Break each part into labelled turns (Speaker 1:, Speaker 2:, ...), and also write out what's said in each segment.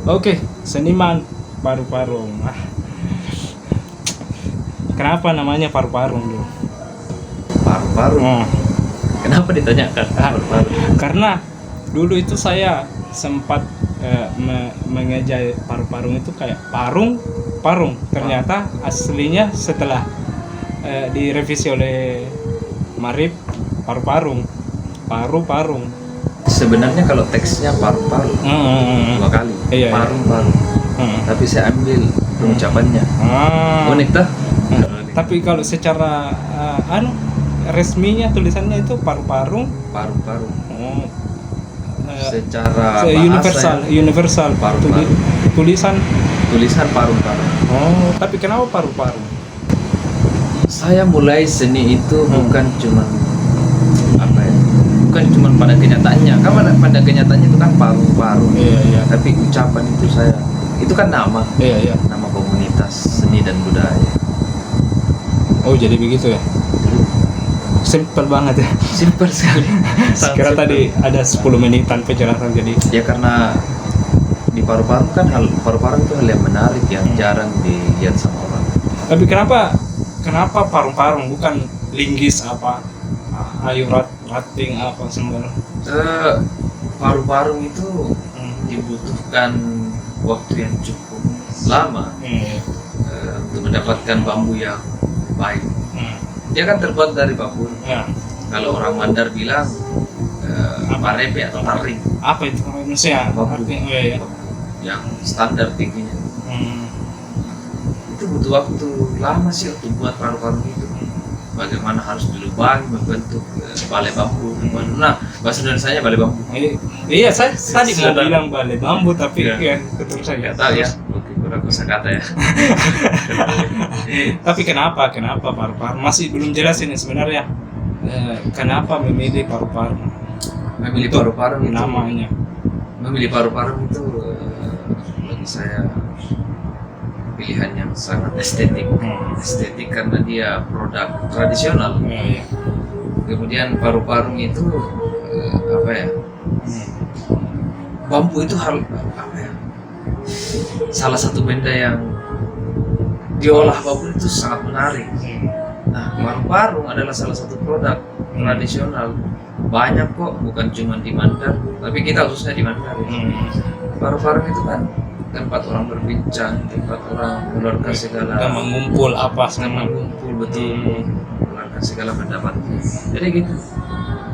Speaker 1: Oke, seniman paru-parung. Kenapa namanya paru-parung dulu?
Speaker 2: Paru-paru. Kenapa ditanyakan paru-paru?
Speaker 1: Karena dulu itu saya sempat mengeja paru-parung itu kayak parung. Ternyata aslinya setelah direvisi oleh Marip paru-parung.
Speaker 2: Sebenarnya kalau teksnya paru-paru dua kali,
Speaker 1: Iya,
Speaker 2: paru-paru. Tapi saya ambil pengucapannya. Unik dah.
Speaker 1: Tapi kalau secara resminya tulisannya itu paru-parung.
Speaker 2: Paru-paru.
Speaker 1: Oh,
Speaker 2: Secara bahasa
Speaker 1: universal
Speaker 2: paru-paru. Tulisan paru-paru.
Speaker 1: Oh, tapi kenapa paru-paru?
Speaker 2: Saya mulai seni itu bukan cuma pada kenyataannya. Kan pada kenyataannya itu kan paru-paru.
Speaker 1: Iya.
Speaker 2: Tapi ucapan itu kan nama.
Speaker 1: Iya.
Speaker 2: Nama komunitas seni dan budaya.
Speaker 1: Oh, jadi begitu ya. Simpel banget ya.
Speaker 2: Simpel sekali.
Speaker 1: Sekira tadi ada 10 menitan penjelasan jadi.
Speaker 2: Ya karena di paru-paru kan paru-paru itu hal yang menarik yang jarang dilihat sama orang.
Speaker 1: Tapi kenapa paru-parung bukan linggis apa? Ayu rating apa semua?
Speaker 2: Paru-paru itu dibutuhkan waktu yang cukup lama untuk mendapatkan bambu yang baik. Dia kan terbuat dari bambu. Kalau orang Mandar bilang parepe atau taring.
Speaker 1: Apa itu manusia?
Speaker 2: Bambu yang standar tingginya. Itu butuh waktu lama sih untuk buat paru-paru itu. Bagaimana harus dilubangi membentuk balai bambu. Nah, bahasa Indonesianya balai bambu.
Speaker 1: Iya, saya tadi mau bilang balai bambu tapi ya betul saya
Speaker 2: nggak tahu ya. Oke, kurang kosakata ya.
Speaker 1: Tapi kenapa paru-paru? Masih belum jelas ini sebenarnya. Kenapa memilih paru-paru?
Speaker 2: Memilih paru-paru itu
Speaker 1: namanya.
Speaker 2: Memilih paru-paru itu bagi saya pilihan yang sangat estetik. Estetik karena dia produk tradisional. Kemudian paru-paru itu bambu itu salah satu benda yang diolah bambu itu sangat menarik. Nah, paru-paru adalah salah satu produk tradisional. Banyak kok, bukan cuma di Mandar, tapi kita khususnya di Mandar. Paru-paru itu kan tempat orang berbincang, tempat orang mengeluarkan segala
Speaker 1: mengumpul
Speaker 2: betul, mengeluarkan segala pendapat. Jadi gitu.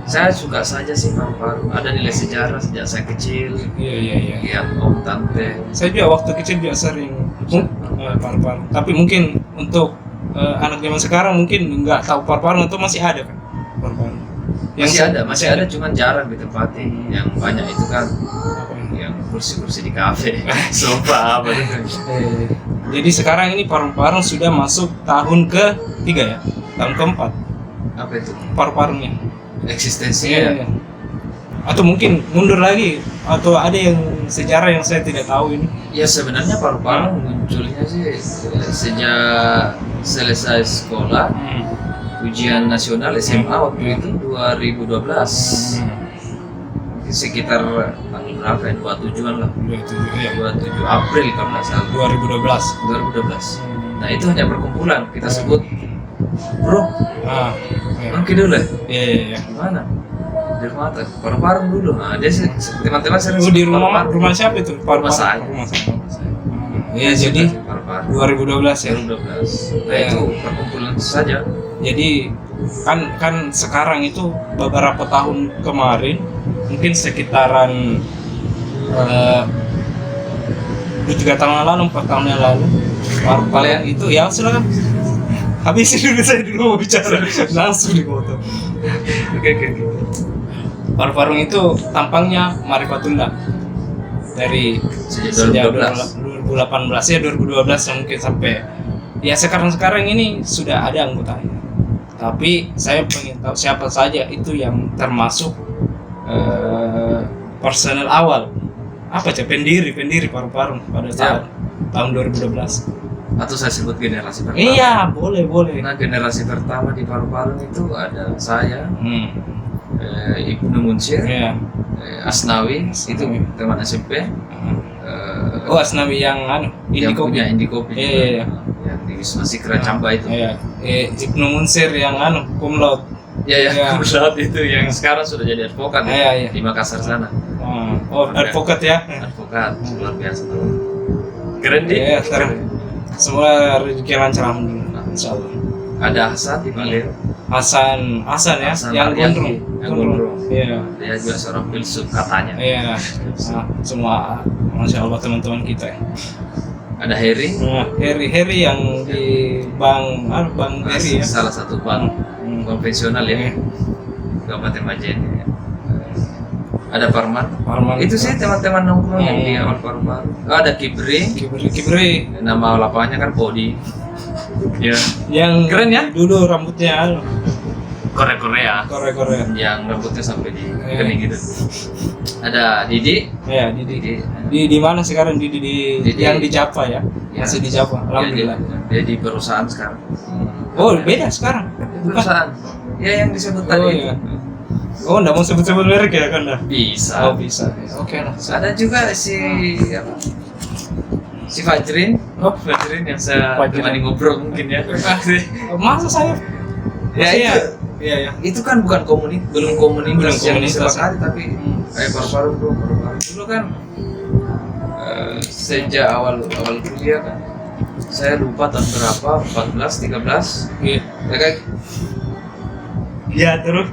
Speaker 2: Saya suka saja sih paru-paru. Ada nilai sejarah sejak saya kecil.
Speaker 1: Iya.
Speaker 2: Lihat om tante.
Speaker 1: Saya juga waktu kecil juga sering paru-paru. Tapi mungkin untuk anak zaman sekarang mungkin nggak tahu paru-paru itu masih ada kan paru-paru.
Speaker 2: Masih ada, cuman jarang ditempati. Yang banyak itu kan yang kursi-kursi di kafe, sofa apa gitu.
Speaker 1: Jadi sekarang ini paru-paru sudah masuk tahun ke-3 ya? Tahun ke-4.
Speaker 2: Apa itu?
Speaker 1: Paru-parunya.
Speaker 2: Eksistensinya.
Speaker 1: Iya. Atau mungkin mundur lagi atau ada yang sejarah yang saya tidak tahu ini.
Speaker 2: Ya sebenarnya paru-paru munculnya sih sejak selesai sekolah. Ujian nasional SMA waktu itu 2012. Sekitar tanggal berapa ya? 27-an lah. 27 April kalau nggak salah. 2012. Nah itu hanya perkumpulan, kita sebut bro. Mungkin dulu ya?
Speaker 1: Iya.
Speaker 2: Gimana? Di rumah paru-paru dulu. Nah dia teman-teman sering
Speaker 1: di rumah siapa itu?
Speaker 2: Rumah saya.
Speaker 1: Iya jadi
Speaker 2: paru-paru.
Speaker 1: 2012 ya.
Speaker 2: 2012. Nah itu perkumpulan saja.
Speaker 1: Jadi kan sekarang itu beberapa tahun kemarin mungkin sekitaran 3 tahun yang lalu, 4 tahun yang lalu paru-paru itu ya silakan habisin dulu, saya dulu mau bicara langsung di foto. Oke. Paru-paru itu tampangnya Marifatullah dari sejak 2018 ya 2012 yang mungkin sampai ya sekarang ini sudah ada anggotanya. Tapi saya pengen tahu siapa saja itu yang termasuk personel awal. Apa aja pendiri paru-paru pada saat tahun 2012.
Speaker 2: Atau saya sebut generasi pertama.
Speaker 1: Iya, boleh.
Speaker 2: Nah, generasi pertama di paru-paru itu ada saya, Ibnu Munsir, Asnawi, itu teman SMP,
Speaker 1: Oh, Asnawi yang
Speaker 2: yang
Speaker 1: Indie Kopi.
Speaker 2: punya Indie Kopi.
Speaker 1: Iya.
Speaker 2: Yang di Wisma Sikra Camba itu.
Speaker 1: Iya. Ibnu Munsir yang cum laude.
Speaker 2: Iya,
Speaker 1: Iya.
Speaker 2: Pusat itu yang sekarang sudah jadi advokat
Speaker 1: Iya.
Speaker 2: di Makassar sana.
Speaker 1: Oh, advokat ya.
Speaker 2: Advokat luar biasa tuh. Keren di.
Speaker 1: Iya, semua rezeki lancar alhamdulillah. Insyaallah.
Speaker 2: Ada Hasan di Maleo.
Speaker 1: Hasan ya,
Speaker 2: Hasan
Speaker 1: yang
Speaker 2: Aryadi,
Speaker 1: gondrong.
Speaker 2: yang gondrong.
Speaker 1: Iya.
Speaker 2: Dia juga seorang filsuf katanya.
Speaker 1: Iya. Semua Masya Allah teman-teman kita ya.
Speaker 2: Ada Heri.
Speaker 1: Heri yang di Bank Heri ya.
Speaker 2: Salah satu bank konvensional ya. Kabupaten Majene. Ada Parman. Itu sih teman-teman nongkrong yang di awal paru-paru. Ada Kibri. Nama lapangannya kan Podi. Ya.
Speaker 1: Yang
Speaker 2: keren ya?
Speaker 1: Dulu rambutnya
Speaker 2: Korea. Yang rambutnya sampai di kening gitu. Ada Didi.
Speaker 1: Ya, Didi. Di mana sekarang Didi yang di Java ya? Masih di Java. Alhamdulillah.
Speaker 2: Dia di perusahaan sekarang.
Speaker 1: Oh, beda sekarang.
Speaker 2: Perusahaan. Ya yang disebut tadi.
Speaker 1: Iya. Oh, enggak mau sebut-sebut merek ya kan?
Speaker 2: Bisa.
Speaker 1: Oh, bisa. Oke lah.
Speaker 2: Ada juga si Fajrin. Oh, Fajrin yang saya temani ngobrol mungkin ya.
Speaker 1: Masa saya?
Speaker 2: Ya,
Speaker 1: iya.
Speaker 2: Itu kan bukan belum komunitas yang disepakati, tapi paru-paru dulu kan sejak awal kuliah kan. Saya lupa tahun berapa, 14, 13.
Speaker 1: Iya.
Speaker 2: Ya kan?
Speaker 1: Iya, terus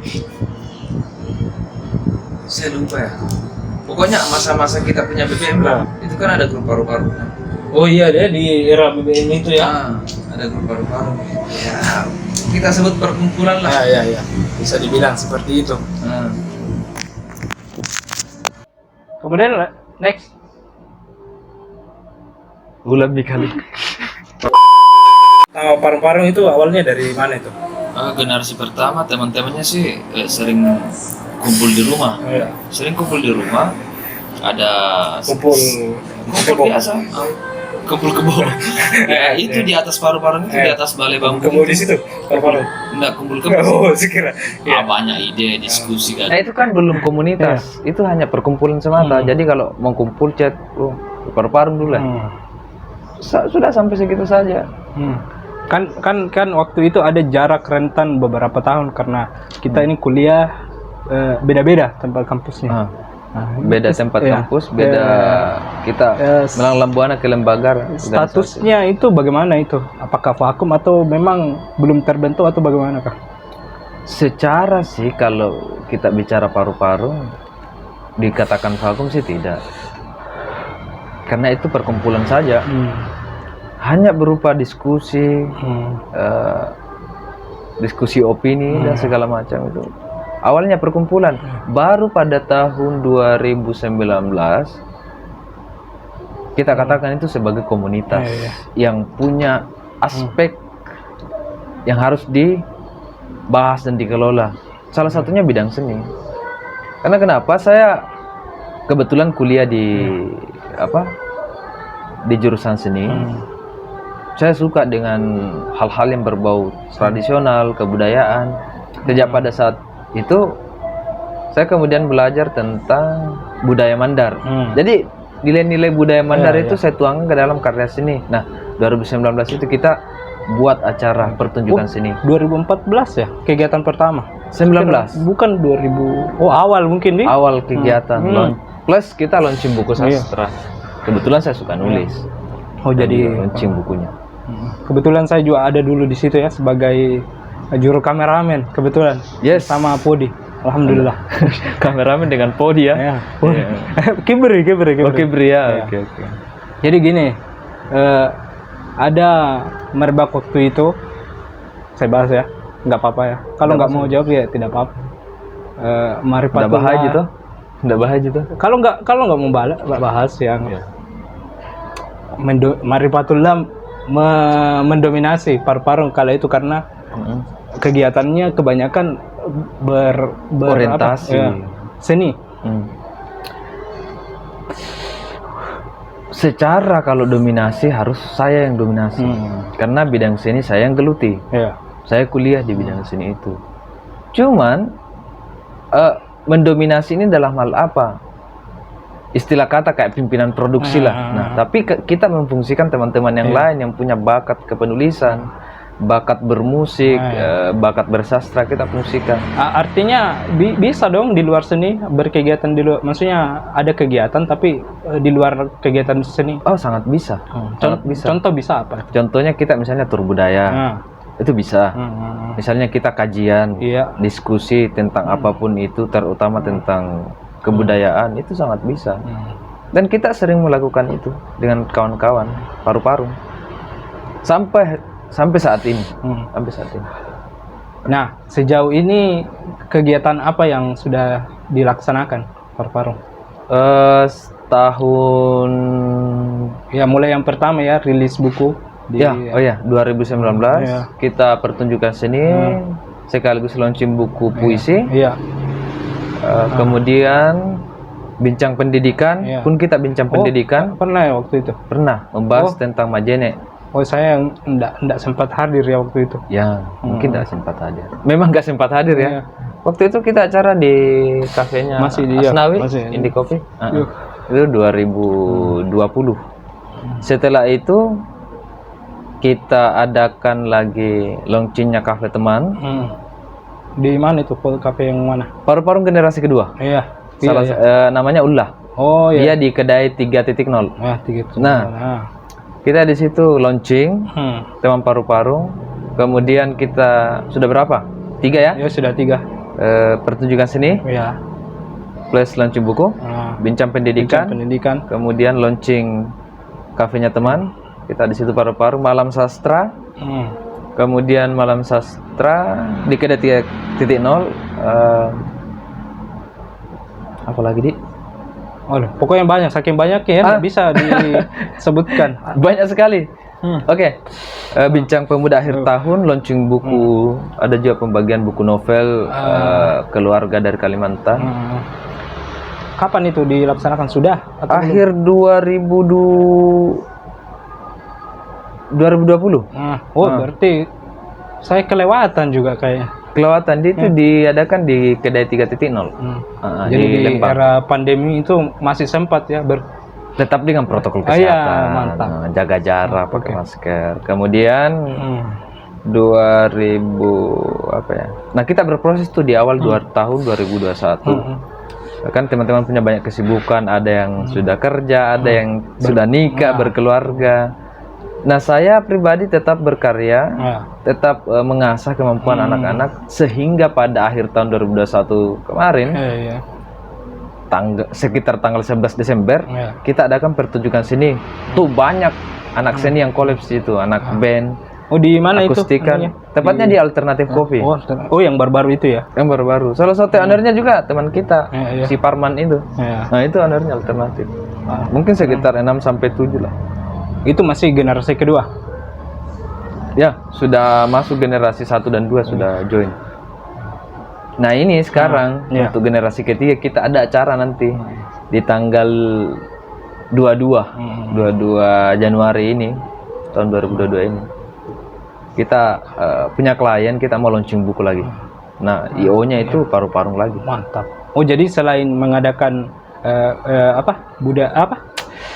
Speaker 2: saya lupa ya. Pokoknya masa-masa kita punya BBM lah. Itu kan ada grup paru-paru.
Speaker 1: Oh iya, dia di era BBM itu ya.
Speaker 2: Ada grup paru-paru. Ya, kita sebut perkumpulan lah.
Speaker 1: Iya. Bisa dibilang seperti itu. Kemudian next.
Speaker 3: Bulan kali.
Speaker 1: Parung-parung itu awalnya dari mana itu?
Speaker 2: Generasi pertama teman-temannya sih sering kumpul di rumah.
Speaker 1: Iya.
Speaker 2: Sering kumpul di rumah. Ada
Speaker 1: Kumpul
Speaker 2: biasa. Kumpul kebo. Ya, itu di atas paru-paru itu di atas balai bambu.
Speaker 1: Kebo di situ. Parung-parung.
Speaker 2: Enggak kumpul kebo.
Speaker 1: Oh, sekira.
Speaker 2: Banyak ide, diskusi kan.
Speaker 3: Nah itu kan belum komunitas, itu hanya perkumpulan semata. Jadi kalau mau kumpul chat, paru-paru dulu lah. Sudah sampai segitu saja.
Speaker 4: Kan waktu itu ada jarak rentan beberapa tahun karena kita ini kuliah beda-beda tempat kampusnya.
Speaker 3: Beda tempat kampus, beda kita Melanglang Buana ke Lembaga.
Speaker 4: Statusnya itu bagaimana itu? Apakah vakum atau memang belum terbentuk atau bagaimana kah?
Speaker 3: Secara sih kalau kita bicara paru-paru dikatakan vakum sih tidak. Karena itu perkumpulan saja. Hanya berupa diskusi, diskusi opini dan segala macam itu. Awalnya perkumpulan, baru pada tahun 2019 kita katakan itu sebagai komunitas yang punya aspek yang harus dibahas dan dikelola. Salah satunya bidang seni. Karena kenapa? Saya kebetulan kuliah di jurusan seni. Saya suka dengan hal-hal yang berbau tradisional, kebudayaan. Sejak pada saat itu saya kemudian belajar tentang budaya Mandar. Jadi nilai-nilai budaya Mandar itu saya tuangkan ke dalam karya seni. Nah, 2019 itu kita buat acara pertunjukan seni.
Speaker 4: 2014 ya kegiatan pertama.
Speaker 3: 19.
Speaker 4: Bukan 2000. Oh, awal mungkin nih.
Speaker 3: Awal kegiatan plus kita launching buku sastra. Kebetulan saya suka nulis.
Speaker 4: Oh, jadi
Speaker 3: launching bukunya.
Speaker 4: Kebetulan saya juga ada dulu di situ ya sebagai juru kameramen kebetulan.
Speaker 3: Yes,
Speaker 4: sama Podi. Alhamdulillah.
Speaker 3: Kameramen dengan Podi ya.
Speaker 4: Kibri.
Speaker 3: Oh, Kibri ya. Oke.
Speaker 4: Jadi gini, ada merebak waktu itu. Saya bahas ya, nggak apa-apa ya. Kalau nggak mau jawab ya tidak apa-apa.
Speaker 3: Nggak bahaya gitu. Nggak bahaya gitu.
Speaker 4: Kalau nggak mau bahas yang Marifatullah mendominasi paru-paru kala itu karena kegiatannya kebanyakan
Speaker 3: orientasi
Speaker 4: seni.
Speaker 3: Secara kalau dominasi harus saya yang dominasi karena bidang seni saya yang geluti. Saya kuliah di bidang seni itu. Cuman mendominasi ini dalam hal apa? istilah kata kayak pimpinan produksi lah. Nah, tapi kita memfungsikan teman-teman yang lain yang punya bakat kepenulisan, bakat bermusik, bakat bersastra, kita fungsikan.
Speaker 4: Artinya bisa dong di luar seni berkegiatan di luar, maksudnya ada kegiatan tapi di luar kegiatan seni.
Speaker 3: Oh, sangat bisa. Sangat bisa.
Speaker 4: Contoh bisa apa?
Speaker 3: Contohnya kita misalnya tur budaya. Itu bisa. Misalnya kita kajian, diskusi tentang apapun itu, terutama tentang kebudayaan, itu sangat bisa. Dan kita sering melakukan itu dengan kawan-kawan paru-paru sampai saat ini. Sampai saat ini.
Speaker 4: Nah, sejauh ini kegiatan apa yang sudah dilaksanakan paru-paru?
Speaker 3: Tahun
Speaker 4: ya mulai yang pertama ya rilis buku.
Speaker 3: 2019 kita pertunjukan seni sekaligus launching buku puisi. Kemudian bincang pendidikan pun kita bincang pendidikan.
Speaker 4: Pernah ya waktu itu?
Speaker 3: Pernah membahas tentang Majene.
Speaker 4: Oh, saya enggak sempat hadir ya waktu itu.
Speaker 3: Ya, mungkin enggak sempat hadir. Memang enggak sempat hadir ya. Waktu itu kita acara di kafenya Asnawi, Indie Coffee. Itu 2020. Setelah itu kita adakan lagi launchingnya kafe teman.
Speaker 4: Di mana itu? Kafe yang mana?
Speaker 3: Paru-paru generasi kedua. Namanya Ullah.
Speaker 4: Oh iya.
Speaker 3: Dia di kedai 3.0. Nah, kita di situ launching teman paru-paru. Kemudian kita sudah berapa? 3 ya?
Speaker 4: Ya sudah 3.
Speaker 3: Pertunjukan seni. Plus launching buku. Bincang pendidikan. Kemudian launching kafenya teman. Kita di situ paru-paru, malam sastra. Kemudian malam sastra di kedai 3.0. Apa lagi, Di?
Speaker 4: Pokoknya banyak, saking banyaknya ya bisa disebutkan.
Speaker 3: Banyak sekali. Oke. Bincang pemuda akhir tahun, launching buku, ada juga pembagian buku novel keluarga dari Kalimantan.
Speaker 4: Kapan itu dilaksanakan? Sudah?
Speaker 3: Akhir 2020.
Speaker 4: Berarti saya kelewatan juga kayaknya.
Speaker 3: Kelewatan itu diadakan di kedai 3.0.
Speaker 4: Jadi di era pandemi itu masih sempat ya
Speaker 3: tetap dengan protokol kesehatan.
Speaker 4: Mantap.
Speaker 3: Jaga jarak, pakai masker. Kemudian 2000 apa ya? Nah, kita berproses tuh di awal tahun 2021. Kan teman-teman punya banyak kesibukan, ada yang sudah kerja, ada yang sudah nikah, berkeluarga. Nah, saya pribadi tetap berkarya, tetap mengasah kemampuan anak-anak sehingga pada akhir tahun 2021 kemarin, sekitar tanggal 11 Desember, kita adakan pertunjukan seni. Tuh banyak anak seni yang kolaps itu, anak band.
Speaker 4: Di mana
Speaker 3: akustikan,
Speaker 4: itu?
Speaker 3: Tepatnya di Alternatif Coffee.
Speaker 4: Yang baru-baru itu ya?
Speaker 3: Yang baru-baru. Salah satu ownernya juga teman kita, si Parman itu. Nah, itu ownernya Alternatif. Mungkin sekitar 6-7 lah.
Speaker 4: Itu masih generasi kedua?
Speaker 3: Ya, sudah masuk generasi 1 dan 2 sudah join. Nah, ini sekarang untuk generasi ketiga kita ada acara nanti di tanggal 22 Januari ini tahun 2022 ini. Kita punya klien, kita mau launching buku lagi. Nah, IO-nya itu paru-parung lagi.
Speaker 4: Mantap. Jadi selain mengadakan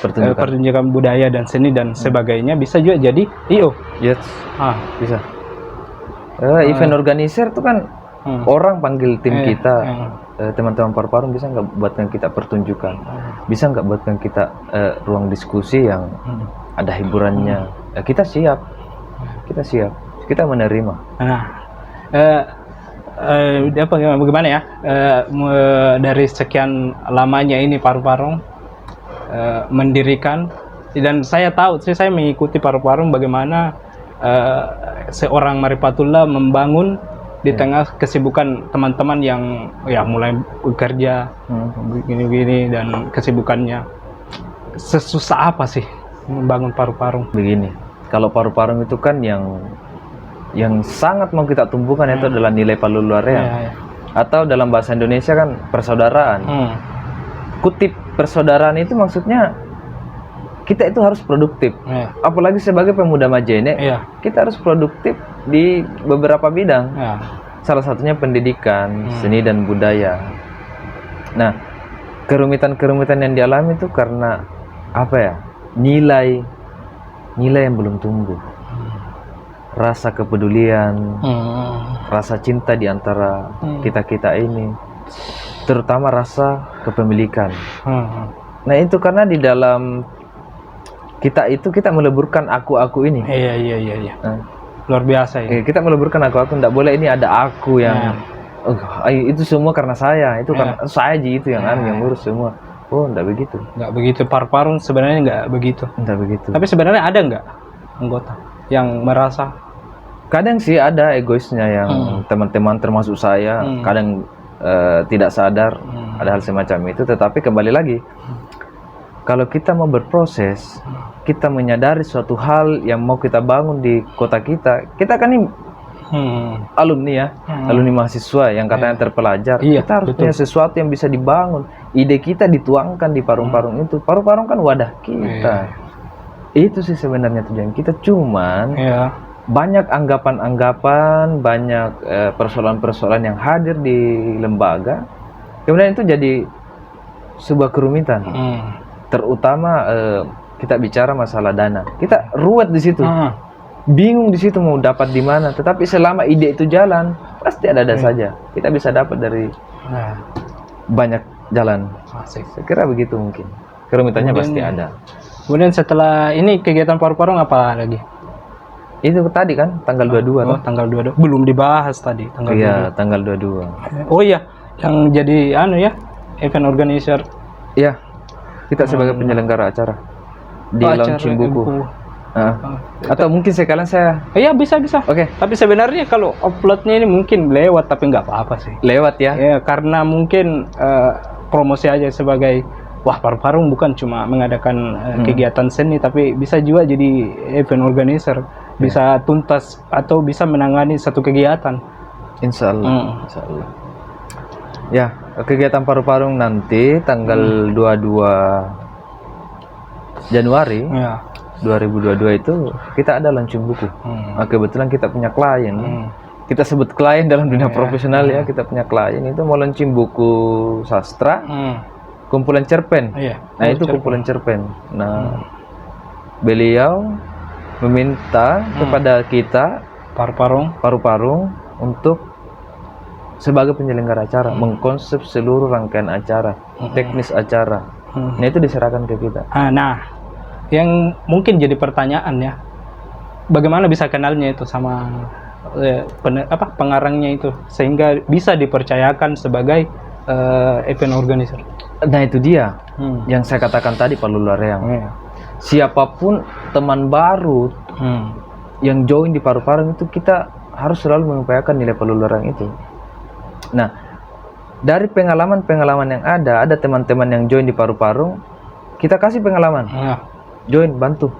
Speaker 4: pertunjukan budaya dan seni dan sebagainya, bisa juga jadi IO.
Speaker 3: Yes. Bisa. Event organizer itu kan orang panggil tim kita, teman-teman paru-paru bisa nggak buatkan kita pertunjukan, bisa nggak buatkan kita ruang diskusi yang ada hiburannya. Kita siap, kita menerima.
Speaker 4: Bagaimana ya? Dari sekian lamanya ini paru-paru mendirikan, dan saya tahu, saya mengikuti paru-paru bagaimana seorang Marifatullah membangun di tengah kesibukan teman-teman yang mulai bekerja begini-begini dan kesibukannya. Sesusah apa sih membangun paru-paru?
Speaker 3: Begini, kalau paru-paru itu kan yang sangat mau kita tumbuhkan itu adalah nilai paluluarea, atau dalam bahasa Indonesia kan persaudaraan. Kutip persaudaraan itu maksudnya kita itu harus produktif. Apalagi sebagai pemuda Majene, kita harus produktif di beberapa bidang. Salah satunya pendidikan, seni dan budaya. Nah, kerumitan-kerumitan yang dialami itu karena apa ya? Nilai yang belum tumbuh. Rasa kepedulian, rasa cinta di antara kita-kita ini, terutama rasa kepemilikan. Nah, itu karena di dalam kita meleburkan aku ini.
Speaker 4: Iya. Luar biasa ya.
Speaker 3: Kita meleburkan aku, enggak boleh ini ada aku yang itu semua karena saya, itu karena saya aja itu yang yang ngurus semua. Oh, enggak begitu.
Speaker 4: Enggak begitu. Paru-paru sebenarnya enggak begitu.
Speaker 3: Enggak begitu.
Speaker 4: Tapi sebenarnya ada enggak anggota yang merasa?
Speaker 3: Kadang sih ada egoisnya yang teman-teman termasuk saya, kadang tidak sadar ada hal semacam itu. Tetapi kembali lagi, kalau kita mau berproses, kita menyadari suatu hal yang mau kita bangun di kota kita kan ini alumni ya, alumni mahasiswa yang katanya terpelajar.
Speaker 4: Iya,
Speaker 3: Kita harus
Speaker 4: betul.
Speaker 3: punya sesuatu yang bisa dibangun. Ide kita dituangkan di parung-parung itu. Parung-parung kan wadah kita. Itu sih sebenarnya tujuan kita. Cuman banyak anggapan-anggapan, banyak persoalan-persoalan yang hadir di lembaga. Kemudian itu jadi sebuah kerumitan. Terutama kita bicara masalah dana. Kita ruwet di situ. Bingung di situ mau dapat di mana. Tetapi selama ide itu jalan, pasti ada saja. Kita bisa dapat dari banyak jalan. Saya kira begitu mungkin. Kerumitannya pasti ada.
Speaker 4: Kemudian setelah ini kegiatan paru-paru apa lagi?
Speaker 3: Itu tadi kan tanggal 22
Speaker 4: Oh, tanggal 22. Belum dibahas tadi tanggal
Speaker 3: Iya, tanggal 22.
Speaker 4: 22. Oh iya, yang jadi event organizer.
Speaker 3: Iya. Kita sebagai penyelenggara acara di launching buku. Atau mungkin sekalian saya
Speaker 4: Iya, bisa.
Speaker 3: Oke.
Speaker 4: Tapi sebenarnya kalau uploadnya ini mungkin lewat, tapi nggak apa-apa sih.
Speaker 3: lewat ya.
Speaker 4: Ya, karena mungkin promosi aja sebagai paru-paru bukan cuma mengadakan kegiatan seni, tapi bisa juga jadi event organizer, bisa tuntas atau bisa menangani satu kegiatan.
Speaker 3: Insya Allah. Insya Allah. Ya, kegiatan paru-paru nanti tanggal 22 Januari 2022 itu kita ada launching buku. Nah, kebetulan kita punya klien. Kita sebut klien dalam dunia profesional ya. Kita punya klien itu mau launching buku sastra, kumpulan cerpen. Nah, itu kumpulan cerpen. Nah, beliau meminta kepada kita paru-paru untuk sebagai penyelenggara acara mengkonsep seluruh rangkaian acara, teknis acara. Nah, itu diserahkan ke kita.
Speaker 4: Nah, yang mungkin jadi pertanyaan ya, bagaimana bisa kenalnya itu sama pengarangnya itu sehingga bisa dipercayakan sebagai event organizer?
Speaker 3: Nah, itu dia yang saya katakan tadi, Pak Lulareang. Siapapun teman baru yang join di paru-paru itu, kita harus selalu mengupayakan nilai Pak Lulareang itu. Nah, dari pengalaman-pengalaman yang ada teman-teman yang join di paru-paru, kita kasih pengalaman. Join, bantu.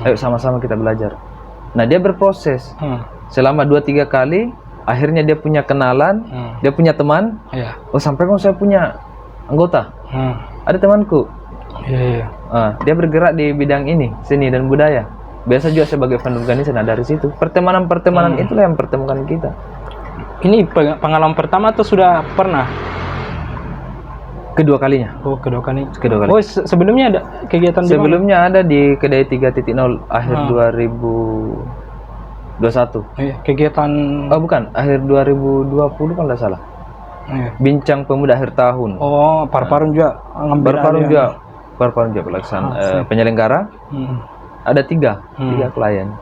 Speaker 3: Ayo sama-sama kita belajar. Nah, dia berproses. Selama 2-3 kali, akhirnya dia punya kenalan, dia punya teman. Oh, sampai kok saya punya anggota. Ada temanku. Dia bergerak di bidang ini, seni dan budaya. Biasa juga sebagai fan organizer. Nah, dari situ pertemanan-pertemanan itulah yang pertemukan kita.
Speaker 4: Ini pengalaman pertama atau sudah pernah?
Speaker 3: Kedua kalinya.
Speaker 4: Oh, kedua kali.
Speaker 3: Oh,
Speaker 4: sebelumnya ada kegiatan
Speaker 3: sebelumnya ada di Kedai 3.0 akhir 2021.
Speaker 4: Kegiatan
Speaker 3: bukan, akhir 2020 kalau nggak salah. Bincang Pemuda akhir tahun.
Speaker 4: Oh, paru-paru juga ngambil
Speaker 3: Paru-paru juga pelaksanaan penyelenggara. Ada tiga klien.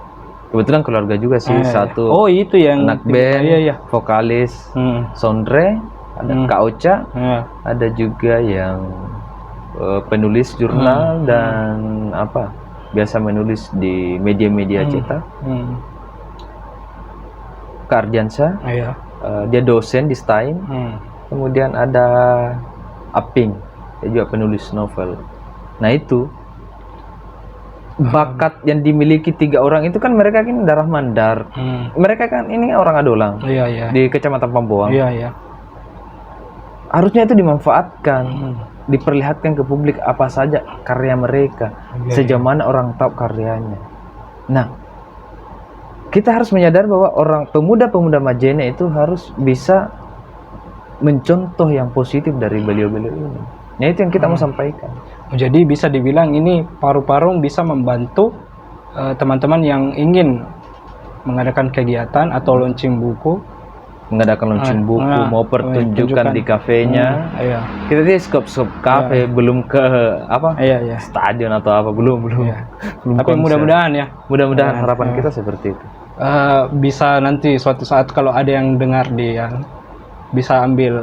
Speaker 3: Kebetulan keluarga juga sih, satu.
Speaker 4: Oh, itu yang
Speaker 3: anak band, vokalis, Sondre, ada Kak Ocha, ada juga yang penulis jurnal dan biasa menulis di media-media cetak. Kak Ardiansyah, dia dosen di STAIN. Kemudian ada Aping, dia juga penulis novel. Nah, itu bakat yang dimiliki 3 orang itu kan, mereka kan darah Mandar. Mereka kan ini orang Adolang. Di Kecamatan Pambuang. Harusnya itu dimanfaatkan, diperlihatkan ke publik apa saja karya mereka, sejauh mana orang tahu karyanya. Nah, kita harus menyadari bahwa orang pemuda-pemuda Majene itu harus bisa mencontoh yang positif dari beliau-beliau ini. Ya itu yang kita mau sampaikan.
Speaker 4: Jadi bisa dibilang ini Paru-Parung bisa membantu teman-teman yang ingin mengadakan kegiatan atau launching buku,
Speaker 3: Mengadakan launching buku, mau pertunjukan di kafenya.
Speaker 4: Iya.
Speaker 3: Kita di skop-skop kafe, belum ke apa?
Speaker 4: Iya.
Speaker 3: Stadion atau apa, belum.
Speaker 4: Iya.
Speaker 3: Belum
Speaker 4: Tapi
Speaker 3: konser.
Speaker 4: mudah-mudahan ya.
Speaker 3: Mudah-mudahan harapan kita seperti itu.
Speaker 4: Bisa nanti suatu saat kalau ada yang dengar dia bisa ambil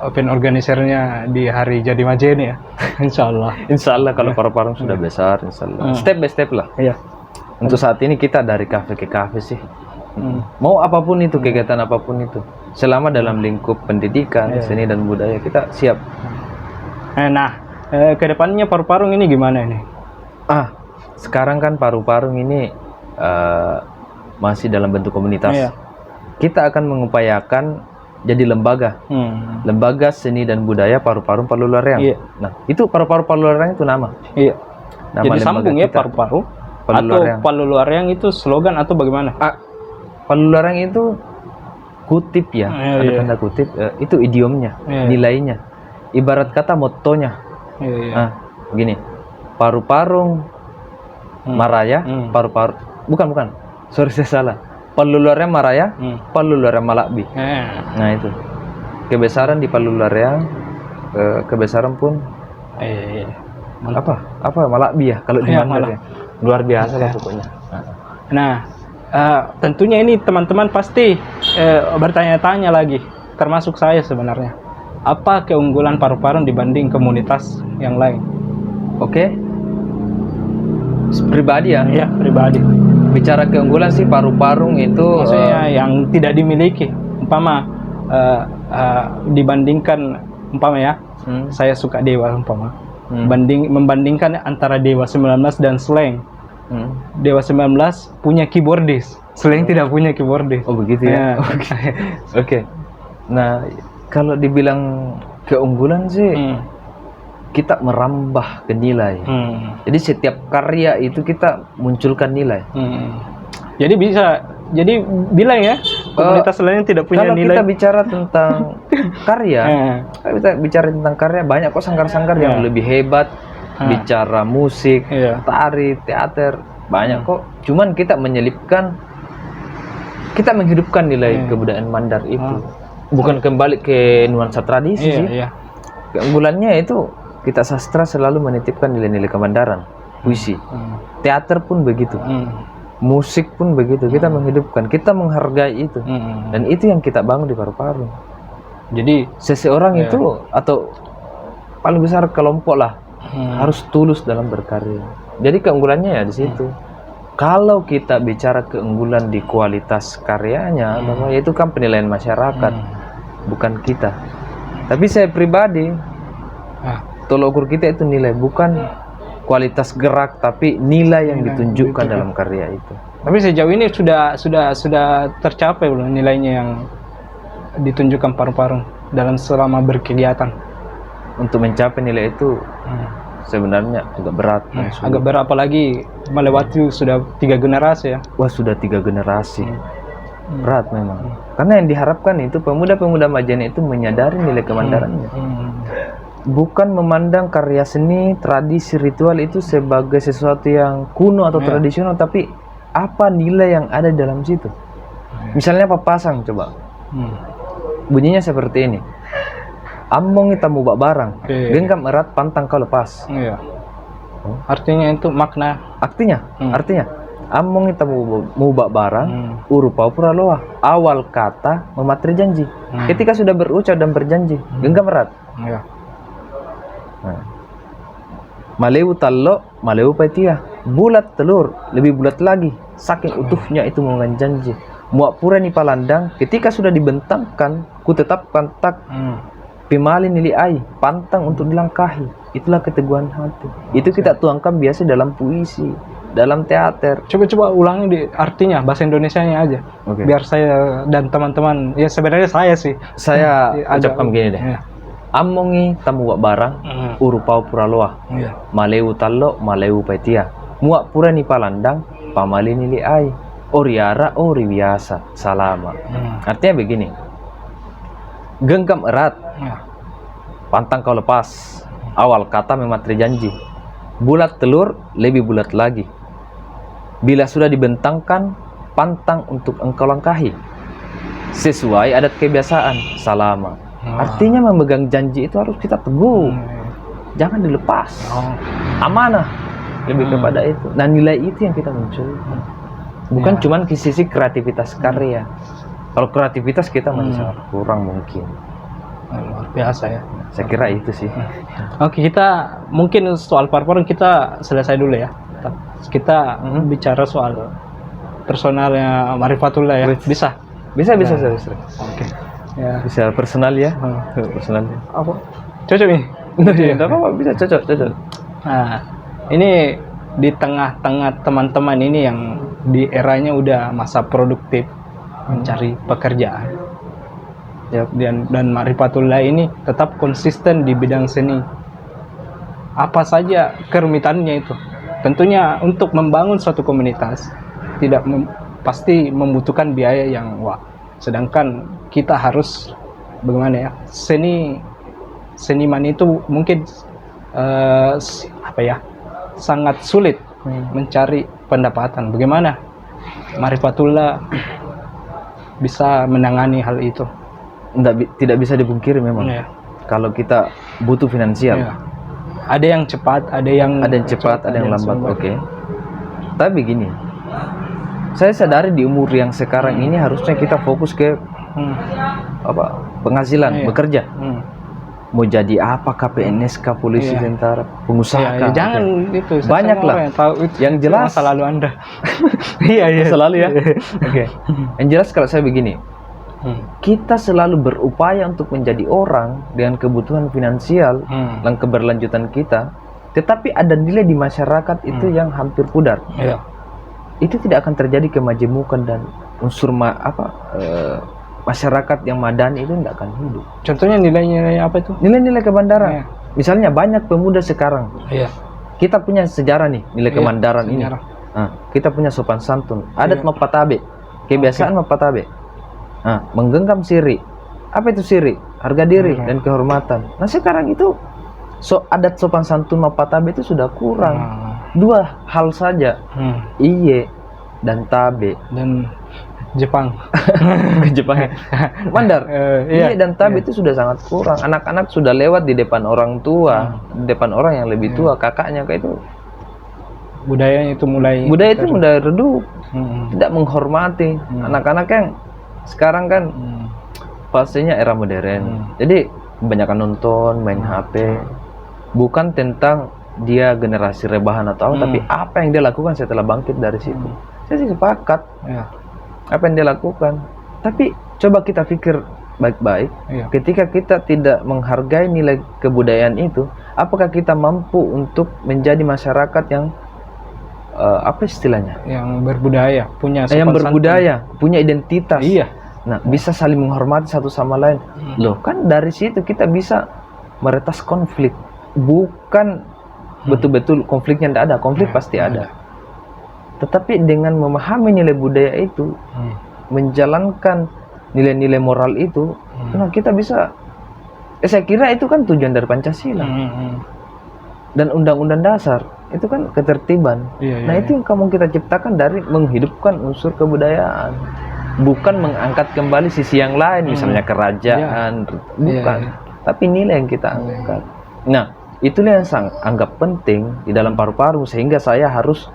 Speaker 4: open organisernya di hari jadi Majene ya. Insya Allah
Speaker 3: Kalau Paru-Parung sudah besar, insya Allah. Step by step lah.
Speaker 4: Iya.
Speaker 3: Untuk saat ini kita dari kafe ke kafe sih. Mau apapun itu, kegiatan apapun itu, selama dalam lingkup pendidikan, seni dan budaya, kita siap.
Speaker 4: Nah, kedepannya Paru-Parung ini gimana ini?
Speaker 3: Sekarang kan Paru-Parung ini masih dalam bentuk komunitas.
Speaker 4: Iya.
Speaker 3: Kita akan mengupayakan jadi lembaga, lembaga seni dan budaya Paru-Parung Palulareang.
Speaker 4: Iya.
Speaker 3: Nah, itu Paru-Parung Palulareang itu nama.
Speaker 4: Iya.
Speaker 3: Nama
Speaker 4: Jadi
Speaker 3: lembaga
Speaker 4: sambung ya
Speaker 3: kita.
Speaker 4: Paru-Parung
Speaker 3: Palulareang.
Speaker 4: atau Palulareang itu slogan atau bagaimana?
Speaker 3: Palulareang itu kutip ya, ada
Speaker 4: Iya.
Speaker 3: tanda kutip, itu idiomnya, nilainya. Ibarat kata mottonya.
Speaker 4: Iya.
Speaker 3: Begini, Paru-Parung Maraya, Paru-Paru, bukan, sorry saya salah. Palulareang Maraya, Palulareang Malakbi. Nah itu, kebesaran di Palulareang, kebesaran pun apa Malakbi ya kalau di
Speaker 4: Iya,
Speaker 3: Mandar ya. Luar biasa lah pokoknya.
Speaker 4: Nah, tentunya ini teman-teman pasti bertanya-tanya lagi, termasuk saya sebenarnya. Apa keunggulan Paru-Parung dibanding komunitas yang lain?
Speaker 3: Oke. Pribadi ya.
Speaker 4: Ya, pribadi.
Speaker 3: Bicara keunggulan sih Paru-Parung itu
Speaker 4: Maksudnya yang tidak dimiliki. Umpama dibandingkan ya, saya suka Dewa umpama. Membandingkan antara Dewa 19 dan Slank. Dewa 19 punya keyboardis, Slank tidak punya keyboardis.
Speaker 3: Oh begitu ya. Oke. Nah, kalau dibilang keunggulan sih kita merambah ke nilai. Jadi setiap karya itu kita munculkan nilai.
Speaker 4: Jadi bilang ya komunitas lain tidak punya
Speaker 3: kalau
Speaker 4: nilai.
Speaker 3: Kita bicara tentang karya, kita bicara tentang karya, banyak kok sanggar-sanggar yang lebih hebat. Bicara musik, tari, teater, banyak kok. Cuman kita menghidupkan nilai kebudayaan Mandar itu. Bukan kembali ke nuansa tradisi sih. Keunggulannya itu kita sastra selalu menitipkan nilai-nilai kemandaran, puisi. Teater pun begitu. Musik pun begitu, kita menghidupkan, kita menghargai itu. Dan itu yang kita bangun di Paru-Parung. Jadi seseorang itu atau paling besar kelompok lah harus tulus dalam berkarya. Jadi keunggulannya ya di situ. Kalau kita bicara keunggulan di kualitas karyanya, yaitu kan penilaian masyarakat, bukan kita. Tapi saya pribadi, tolok ukur kita itu nilai, bukan kualitas gerak, tapi nilai yang ditunjukkan dalam karya itu.
Speaker 4: Tapi sejauh ini sudah tercapai belum nilainya yang ditunjukkan Paru-Parung dalam selama berkegiatan?
Speaker 3: Untuk mencapai nilai itu sebenarnya agak berat.
Speaker 4: Agak berat, apalagi melewati sudah 3 generasi ya.
Speaker 3: Wah, sudah 3 generasi. Berat memang. Karena yang diharapkan itu pemuda-pemuda Majene itu menyadari nilai kemandarannya. Bukan memandang karya seni, tradisi, ritual itu sebagai sesuatu yang kuno atau tradisional, tapi apa nilai yang ada dalam situ. Misalnya papasang, coba. Bunyinya seperti ini. Ambong kita mubak barang, genggam erat pantang kau lepas. Artinya itu makna. Artinya, ambong kita mubak barang, urupau pura loa. Awal kata mematri janji. Ketika sudah berucap dan berjanji, genggam erat. Maleu tallo, maleu petia. Bulat telur, lebih bulat lagi. Saking utuhnya itu mengenai janji. Muak pura ni palandang, ketika sudah dibentangkan, ku tetapkan tak. Pimali nili ai, pantang untuk dilangkahi. Itulah keteguhan hati. Itu kita tuangkan biasa dalam puisi, dalam teater.
Speaker 4: Coba ulangi di artinya bahasa Indonesianya aja. Biar saya dan teman-teman, ya sebenarnya saya sih.
Speaker 3: Saya ucapkan begini deh. Amongi tamu wak barang, urupau puraloa. Maleu tallo, maleu petia. Muak pura ni palandang, pamali nili ai. Oriara ori biasa, salama. Artinya begini. Genggam erat, pantang kau lepas. Awal kata mematri janji. Bulat telur, lebih bulat lagi. Bila sudah dibentangkan, pantang untuk engkau langkahi. Sesuai adat kebiasaan, salama. Artinya memegang janji itu harus kita teguh. Jangan dilepas. Amanah. Lebih kepada itu. Nah, nilai itu yang kita munculkan. Bukan cuman di sisi kreativitas karya. Kalau kreativitas kita masih sangat kurang mungkin.
Speaker 4: Luar biasa ya.
Speaker 3: Saya kira itu sih.
Speaker 4: Oke, kita mungkin soal parporan kita selesai dulu ya. Kita bicara soal personalnya Marifatullah ya. Bisa?
Speaker 3: Bisa.
Speaker 4: Oke. Ya.
Speaker 3: Bisa personal ya. Personal.
Speaker 4: Apa? Cocok nih?
Speaker 3: Tidak apa-apa, bisa cocok.
Speaker 4: Nah, ini di tengah-tengah teman-teman ini yang di eranya udah masa produktif mencari pekerjaan. Ya, dan Marifatullah ini tetap konsisten di bidang seni. Apa saja kerumitannya itu? Tentunya untuk membangun suatu komunitas pasti membutuhkan biaya yang sedangkan kita harus bagaimana ya? Seniman itu mungkin sangat sulit mencari pendapatan. Bagaimana Marifatullah bisa menangani hal itu?
Speaker 3: Tidak bisa dipungkiri memang. Kalau kita butuh finansial.
Speaker 4: Ada yang cepat, ada yang
Speaker 3: cepat, ada yang lambat. Oke. Tapi gini, saya sadari di umur yang sekarang ini harusnya kita fokus ke penghasilan, bekerja. Mau jadi apa, KPNS, polisi, tentara, pengusaha.
Speaker 4: Jangan itu.
Speaker 3: Banyak lah. Yang jelas
Speaker 4: masa lalu Anda.
Speaker 3: Selalu ya. Oke. Yang jelas kalau saya begini, kita selalu berupaya untuk menjadi orang dengan kebutuhan finansial dan keberlanjutan kita, tetapi ada nilai di masyarakat itu yang hampir pudar. Itu tidak akan terjadi kemajemukan dan unsur masyarakat yang madani itu tidak akan hidup.
Speaker 4: Contohnya nilai-nilai apa itu?
Speaker 3: Nilai-nilai kemandaran. Misalnya banyak pemuda sekarang. Kita punya sejarah nih, nilai kemandaran ini. Kita punya sopan santun, adat mapatabe, kebiasaan mapatabe. Menggenggam siri. Apa itu siri? Harga diri dan kehormatan. Nah, sekarang itu adat sopan santun mapatabe itu sudah kurang. Dua hal saja. Iye dan tabe.
Speaker 4: Dan Jepang.
Speaker 3: Jepang. Mandar. Iye dan tabe itu sudah sangat kurang. Anak-anak sudah lewat di depan orang tua, di depan orang yang lebih tua, kakaknya kayak itu.
Speaker 4: Budaya itu mulai
Speaker 3: redup. Tidak menghormati anak-anak yang sekarang kan fasenya era modern. Jadi kebanyakan nonton, main HP. Bukan tentang dia generasi rebahan atau apa, tapi apa yang dia lakukan setelah bangkit dari situ. Saya sih sepakat. Apa yang dia lakukan. Tapi coba kita pikir baik-baik. Ketika kita tidak menghargai nilai kebudayaan itu, apakah kita mampu untuk menjadi masyarakat yang apa istilahnya?
Speaker 4: Yang berbudaya, punya
Speaker 3: yang berbudaya, punya identitas. Nah, bisa saling menghormati satu sama lain. Loh, kan dari situ kita bisa meretas konflik. Bukan betul-betul konfliknya tidak ada, konflik pasti ada. Tetapi dengan memahami nilai budaya itu, menjalankan nilai-nilai moral itu, nah kita bisa. Saya kira itu kan tujuan dari Pancasila dan Undang-Undang Dasar. Itu kan ketertiban. Itu yang kamu kita ciptakan dari menghidupkan unsur kebudayaan, bukan mengangkat kembali sisi yang lain, misalnya kerajaan, bukan. Tapi nilai yang kita angkat. Nah, itulah yang saya anggap penting di dalam paru-paru, sehingga saya harus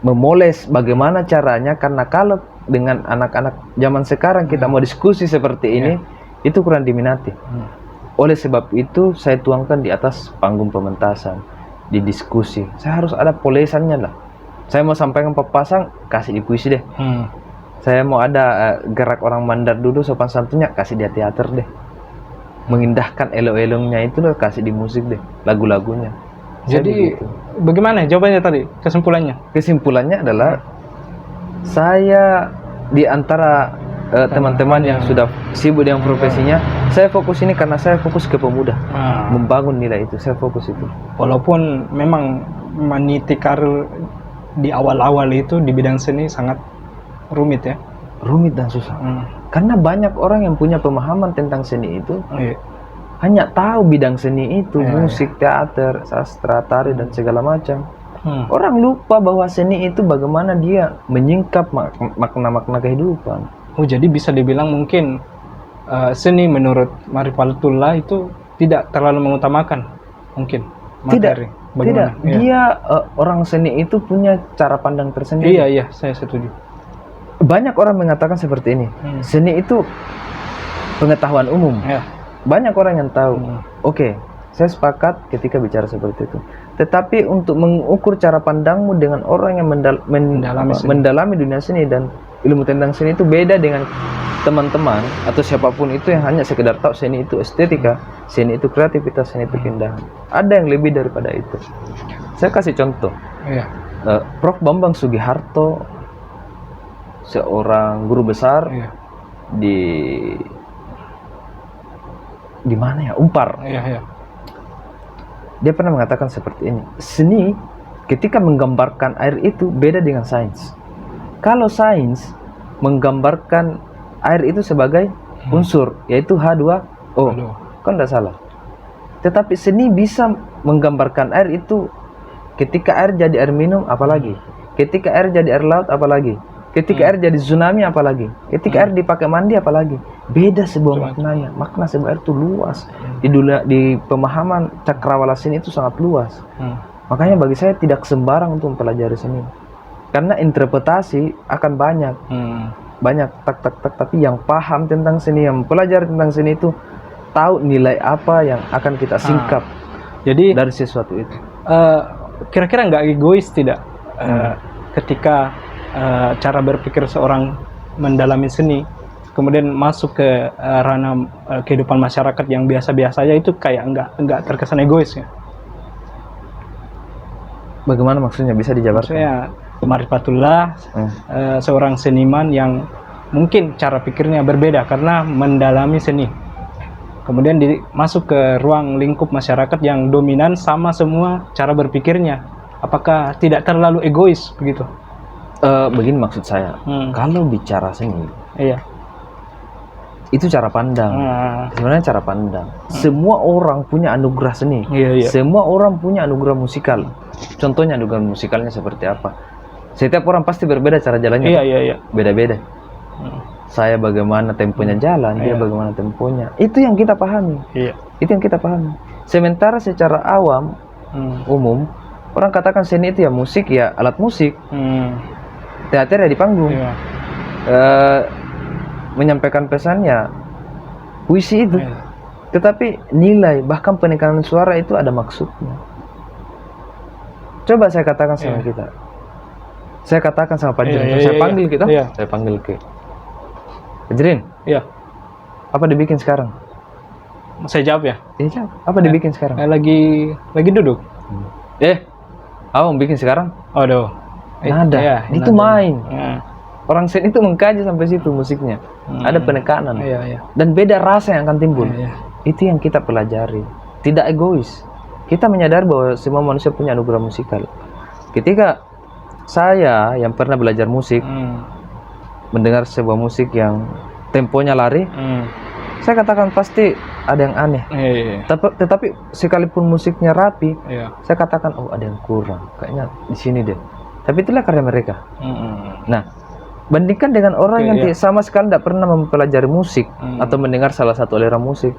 Speaker 3: memoles bagaimana caranya, karena kalau dengan anak-anak zaman sekarang kita mau diskusi seperti ini, itu kurang diminati. Oleh sebab itu saya tuangkan di atas panggung pementasan, di diskusi. Saya harus ada polesannya lah. Saya mau sampaikan papasang, kasih di puisi deh. Saya mau ada gerak orang Mandar dulu sopan santunnya, kasih dia teater deh. Mengindahkan elo-elongnya itu loh, kasih di musik deh, lagu-lagunya.
Speaker 4: Jadi bagaimana jawabannya tadi, kesimpulannya?
Speaker 3: Kesimpulannya adalah saya di antara teman-teman yang sudah sibuk dengan profesinya, saya fokus ini karena saya fokus ke pemuda, membangun nilai itu, saya fokus itu.
Speaker 4: Walaupun memang meniti karir di awal-awal itu di bidang seni sangat rumit ya,
Speaker 3: rumit dan susah. Karena banyak orang yang punya pemahaman tentang seni itu hanya tahu bidang seni itu,
Speaker 4: Iya,
Speaker 3: musik, teater, sastra, tari dan segala macam.
Speaker 4: Hmm.
Speaker 3: Orang lupa bahwa seni itu bagaimana dia menyingkap makna-makna kehidupan.
Speaker 4: Oh, jadi bisa dibilang mungkin seni menurut Marifatullah itu tidak terlalu mengutamakan mungkin materi.
Speaker 3: Tidak,
Speaker 4: Iya.
Speaker 3: dia orang seni itu punya cara pandang tersendiri.
Speaker 4: Iya, saya setuju.
Speaker 3: Banyak orang mengatakan seperti ini. Seni itu pengetahuan umum.
Speaker 4: Ya.
Speaker 3: Banyak orang yang tahu.
Speaker 4: Hmm.
Speaker 3: Oke, saya sepakat ketika bicara seperti itu. Tetapi untuk mengukur cara pandangmu dengan orang yang mendalami dunia seni dan ilmu tentang seni itu beda dengan teman-teman atau siapapun itu yang hanya sekedar tahu seni itu estetika, seni itu kreativitas, seni itu keindahan. Ada yang lebih daripada itu. Saya kasih contoh.
Speaker 4: Iya.
Speaker 3: Prof. Bambang Sugiharto, seorang guru besar
Speaker 4: Iya.
Speaker 3: di mana ya? Unpar.
Speaker 4: Iya.
Speaker 3: Dia pernah mengatakan seperti ini. Seni ketika menggambarkan air itu beda dengan sains. Kalau sains menggambarkan air itu sebagai unsur, yaitu H2O, kan tidak salah. Tetapi seni bisa menggambarkan air itu ketika air jadi air minum, apalagi. Ketika air jadi air laut, apalagi. Ketika air jadi tsunami, apalagi. Ketika air dipakai mandi, apalagi. Beda sebuah maknanya. Makna sebuah air itu luas. Di pemahaman cakrawala seni itu sangat luas. Makanya bagi saya tidak sembarang untuk mempelajari seni. Karena interpretasi akan banyak. Banyak tak, tapi yang paham tentang seni, yang mempelajari tentang seni itu tahu nilai apa yang akan kita singkap
Speaker 4: Jadi
Speaker 3: dari sesuatu itu.
Speaker 4: Kira-kira nggak egois tidak ketika cara berpikir seorang mendalami seni kemudian masuk ke ranah kehidupan masyarakat yang biasa-biasa aja, itu kayak nggak terkesan egois ya?
Speaker 3: Bagaimana maksudnya, bisa dijabarkan?
Speaker 4: Maksudnya Marifatullah seorang seniman yang mungkin cara pikirnya berbeda karena mendalami seni. Kemudian masuk ke ruang lingkup masyarakat yang dominan sama semua cara berpikirnya. Apakah tidak terlalu egois begitu?
Speaker 3: Begini maksud saya. Kalau bicara seni,
Speaker 4: Iya.
Speaker 3: itu cara pandang. Sebenarnya cara pandang. Semua orang punya anugerah seni.
Speaker 4: Iya.
Speaker 3: Semua orang punya anugerah musikal. Contohnya anugerah musikalnya seperti apa? Setiap orang pasti berbeda cara jalannya.
Speaker 4: Iya.
Speaker 3: Beda-beda. Saya bagaimana temponya jalan, dia bagaimana temponya. Itu yang kita pahami.
Speaker 4: Iya.
Speaker 3: Itu yang kita pahami. Sementara secara awam, umum, orang katakan seni itu ya musik, ya alat musik. Teater ya di panggung.
Speaker 4: Iya.
Speaker 3: Menyampaikan pesannya puisi itu. Tetapi nilai bahkan penekanan suara itu ada maksudnya. Coba saya katakan sama kita. Saya katakan sama Pak Jrin. Saya panggil kita. Saya panggil ke Pak Jrin.
Speaker 4: Iya.
Speaker 3: Apa dibikin sekarang?
Speaker 4: Saya jawab ya.
Speaker 3: Iya jawab. Apa dibikin sekarang?
Speaker 4: Lagi duduk.
Speaker 3: Apa mau bikin sekarang?
Speaker 4: Aduh.
Speaker 3: Nada.
Speaker 4: Iya,
Speaker 3: Itu
Speaker 4: nada.
Speaker 3: main.
Speaker 4: Iya.
Speaker 3: Orang seni itu mengkaji sampai situ musiknya. Ada penekanan.
Speaker 4: Iya.
Speaker 3: Dan beda rasa yang akan timbul.
Speaker 4: Iya.
Speaker 3: Itu yang kita pelajari. Tidak egois. Kita menyadari bahwa semua manusia punya anugerah musikal. Ketika saya yang pernah belajar musik, mendengar sebuah musik yang temponya lari, saya katakan pasti ada yang aneh.
Speaker 4: Iya.
Speaker 3: Tetapi sekalipun musiknya rapi,
Speaker 4: Iya.
Speaker 3: saya katakan oh ada yang kurang. Kayaknya di sini deh. Tapi itulah karya mereka. Nah, bandingkan dengan orang yang sama sekali tidak pernah mempelajari musik atau mendengar salah satu aliran musik,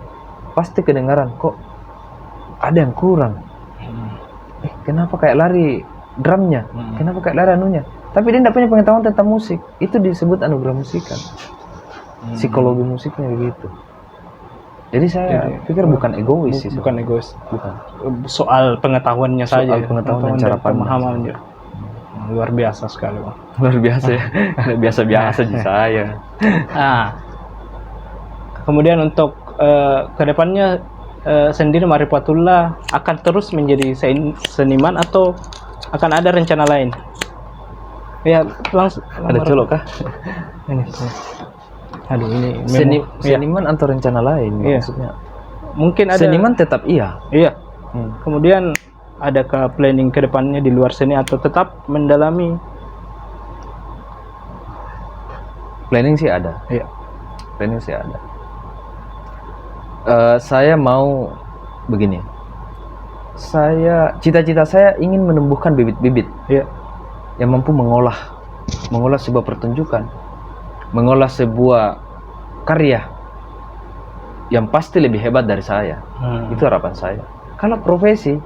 Speaker 3: pasti kedengaran kok ada yang kurang. Kenapa kayak lari drumnya? Kenapa kayak lari anunya? Tapi dia tidak punya pengetahuan tentang musik. Itu disebut anugerah musikal. Psikologi musiknya begitu. Jadi saya pikir bukan egois sih.
Speaker 4: Bukan egois.
Speaker 3: Bukan.
Speaker 4: Soal pengetahuannya saja.
Speaker 3: Soal pengetahuan dan cara pandang.
Speaker 4: pemahamannya. Luar biasa sekali, Bang.
Speaker 3: Luar biasa ya. Biasa-biasa aja saya.
Speaker 4: Nah, kemudian untuk kedepannya sendiri Marifatullah akan terus menjadi seniman atau akan ada rencana lain? Ya, langsung.
Speaker 3: Ada colok kah?
Speaker 4: Ini. Aduh, ini
Speaker 3: Seniman atau rencana lain maksudnya?
Speaker 4: Mungkin ada.
Speaker 3: Seniman tetap iya.
Speaker 4: Iya. Kemudian adakah planning ke depannya di luar seni atau tetap mendalami?
Speaker 3: Planning sih ada.
Speaker 4: Iya.
Speaker 3: Planning sih ada. Saya mau begini. Cita-cita saya ingin menumbuhkan bibit-bibit
Speaker 4: Ya.
Speaker 3: yang mampu mengolah sebuah pertunjukan, mengolah sebuah karya yang pasti lebih hebat dari saya. Itu harapan saya. Kalau profesi,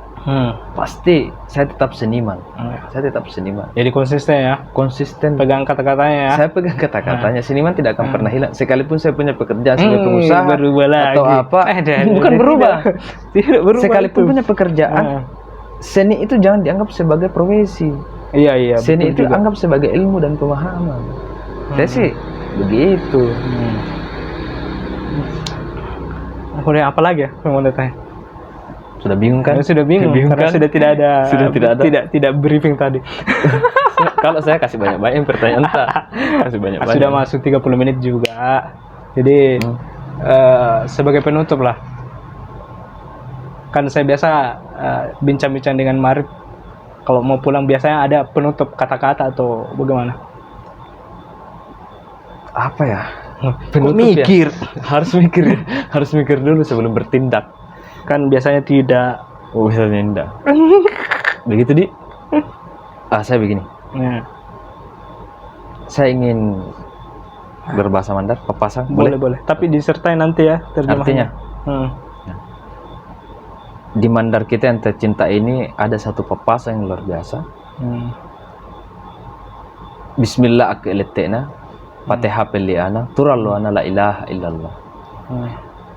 Speaker 3: pasti saya tetap seniman. Saya tetap seniman.
Speaker 4: Jadi konsisten ya,
Speaker 3: Konsisten.
Speaker 4: pegang kata-katanya ya.
Speaker 3: Saya pegang kata-katanya. Seniman tidak akan pernah hilang. Sekalipun saya punya pekerjaan sebagai pengusaha
Speaker 4: berubah
Speaker 3: atau
Speaker 4: lagi.
Speaker 3: apa,
Speaker 4: Tidak,
Speaker 3: bukan berubah.
Speaker 4: Tidak berubah.
Speaker 3: Sekalipun
Speaker 4: itu.
Speaker 3: punya pekerjaan, seni itu jangan dianggap sebagai profesi.
Speaker 4: Iya,
Speaker 3: Seni itu
Speaker 4: betul juga.
Speaker 3: anggap sebagai ilmu dan pemahaman. Saya sih begitu.
Speaker 4: Kemudian apa lagi ya yang mau ditanya?
Speaker 3: Sudah bingung kan?
Speaker 4: Sudah bingung karena
Speaker 3: kan?
Speaker 4: sudah tidak ada tidak briefing tadi.
Speaker 3: Kalau saya kasih banyak-banyak pertanyaan tak. Kasih banyak-banyak.
Speaker 4: Sudah masuk 30 menit juga. Jadi sebagai penutup lah. Kan saya biasa bincang-bincang dengan Marip. Kalau mau pulang biasanya ada penutup kata-kata atau bagaimana?
Speaker 3: Apa ya?
Speaker 4: Penutup
Speaker 3: mikir. Harus mikir ya. Harus mikir dulu sebelum bertindak.
Speaker 4: Kan biasanya tidak.
Speaker 3: Oh, bisa tidak. Begitu, Di. Saya begini.
Speaker 4: Ya.
Speaker 3: Saya ingin berbahasa Mandar, papasang.
Speaker 4: Boleh. Tapi disertai nanti ya terjemahannya.
Speaker 3: Artinya? Di Mandar kita yang tercinta ini ada satu papasang yang luar biasa. Bismillah akeletekna, Fatihah peliana, turalluana la ilaha illallah.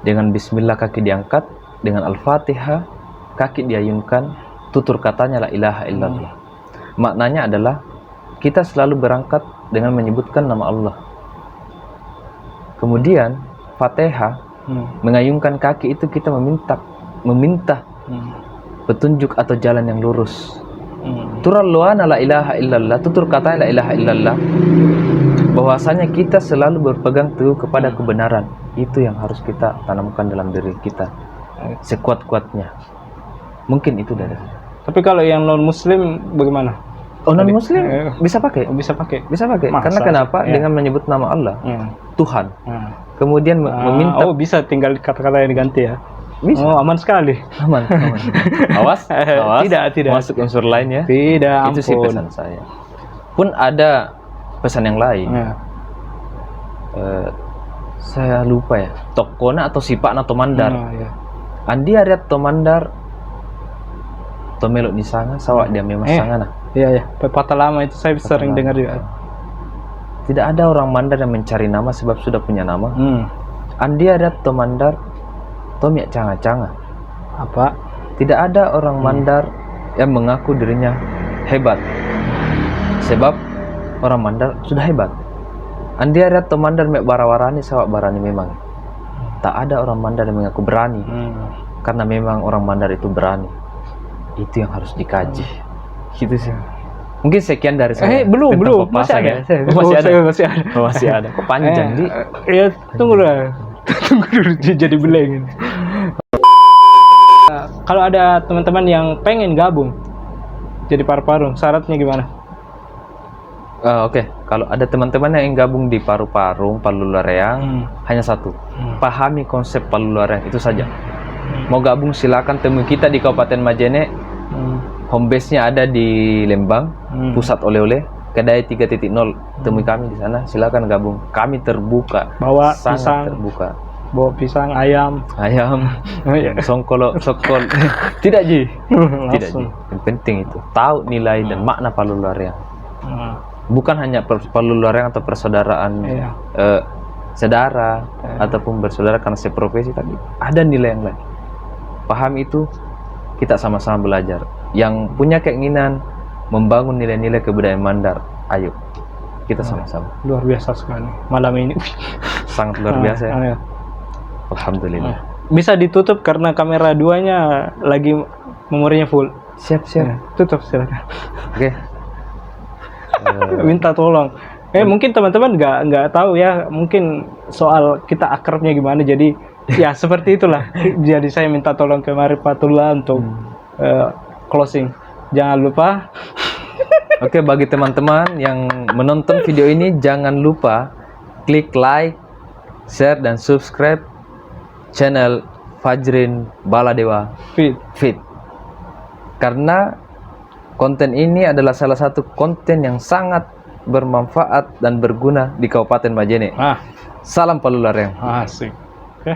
Speaker 3: Dengan Bismillah kaki diangkat, dengan Al-Fatihah kaki diayunkan, tutur katanya la ilaha illallah. Maknanya adalah kita selalu berangkat dengan menyebutkan nama Allah. Kemudian Fatihah mengayunkan kaki itu kita meminta petunjuk atau jalan yang lurus. Turalluana la ilaha illallah, tutur katanya la ilaha illallah, bahwasanya kita selalu berpegang teguh kepada kebenaran. Itu yang harus kita tanamkan dalam diri kita sekuat-kuatnya. Mungkin itu dari saya.
Speaker 4: Tapi kalau yang non muslim bagaimana?
Speaker 3: Oh, non muslim bisa pakai?
Speaker 4: Bisa pakai.
Speaker 3: Bisa pakai.
Speaker 4: Masa?
Speaker 3: Karena kenapa?
Speaker 4: Ya.
Speaker 3: Dengan menyebut nama Allah, Tuhan. Kemudian meminta.
Speaker 4: Oh, bisa tinggal kata-kata yang diganti ya.
Speaker 3: Bisa.
Speaker 4: Oh, aman sekali.
Speaker 3: Aman. Awas.
Speaker 4: Tidak.
Speaker 3: Masuk unsur lain ya.
Speaker 4: Tidak,
Speaker 3: Itu sih
Speaker 4: ampun.
Speaker 3: pesan saya. Pun ada pesan yang lain. Saya lupa ya. Tokona atau Sipak atau Mandar.
Speaker 4: Ya.
Speaker 3: Andi ariat to Mandar. To melok di sana, sawak dia memang sangana.
Speaker 4: Iya. Pepatah lama itu saya sering dengar juga.
Speaker 3: Tidak ada orang Mandar yang mencari nama sebab sudah punya nama. Andi ariat to Mandar, to miak canga-canga.
Speaker 4: Apa?
Speaker 3: Tidak ada orang Mandar yang mengaku dirinya hebat. Sebab orang Mandar sudah hebat. Andi ariat to Mandar miak barawarani, sawak barani memang. Tak ada orang Mandar yang mengaku berani. Karena memang orang Mandar itu berani. Itu yang harus dikaji. Gitu sih. Mungkin sekian dari saya.
Speaker 4: Belum. Masih ada.
Speaker 3: Masih ada. Kok panjang, Di?
Speaker 4: Ya, tunggu dulu jadi beleng. Kalau ada teman-teman yang pengen gabung jadi paru-paru, syaratnya gimana?
Speaker 3: Oke. Kalau ada teman-teman yang ingin gabung di Paru-Parung, Palulareang, hanya satu. Pahami konsep Palulareang itu saja. Mau gabung silakan temui kita di Kabupaten Majene. Home base-nya ada di Lembang, pusat oleh-oleh, kedai 3.0. Temui kami di sana, silakan gabung. Kami terbuka.
Speaker 4: Bawa
Speaker 3: sangat
Speaker 4: pisang,
Speaker 3: terbuka.
Speaker 4: bawa pisang, ayam,
Speaker 3: songkol. Tidak, Ji. Tidak, Ji.
Speaker 4: langsung.
Speaker 3: Yang penting itu tahu nilai dan makna Palulareang. Bukan hanya Palulareang atau persaudaraan saudara ataupun bersaudara karena seprofesi, tapi ada nilai yang lain. Paham itu, kita sama-sama belajar. Yang punya keinginan membangun nilai-nilai kebudayaan Mandar, ayo kita sama-sama.
Speaker 4: Luar biasa sekali malam ini.
Speaker 3: Sangat luar biasa ya. Alhamdulillah.
Speaker 4: Bisa ditutup karena kamera duanya lagi memorinya full.
Speaker 3: Siap.
Speaker 4: Tutup silakan.
Speaker 3: Oke.
Speaker 4: Minta tolong. Mungkin teman-teman nggak tahu ya, mungkin soal kita akrabnya gimana, jadi ya seperti itulah. Jadi saya minta tolong ke Marifatullah untuk closing. Jangan lupa.
Speaker 3: Oke, bagi teman-teman yang menonton video ini, jangan lupa klik like, share, dan subscribe channel Fajrin Baladewa
Speaker 4: Fit.
Speaker 3: Fit. Karena konten ini adalah salah satu konten yang sangat bermanfaat dan berguna di Kabupaten Majene.
Speaker 4: Ah,
Speaker 3: Salam Palulareng.
Speaker 4: asik. Oke.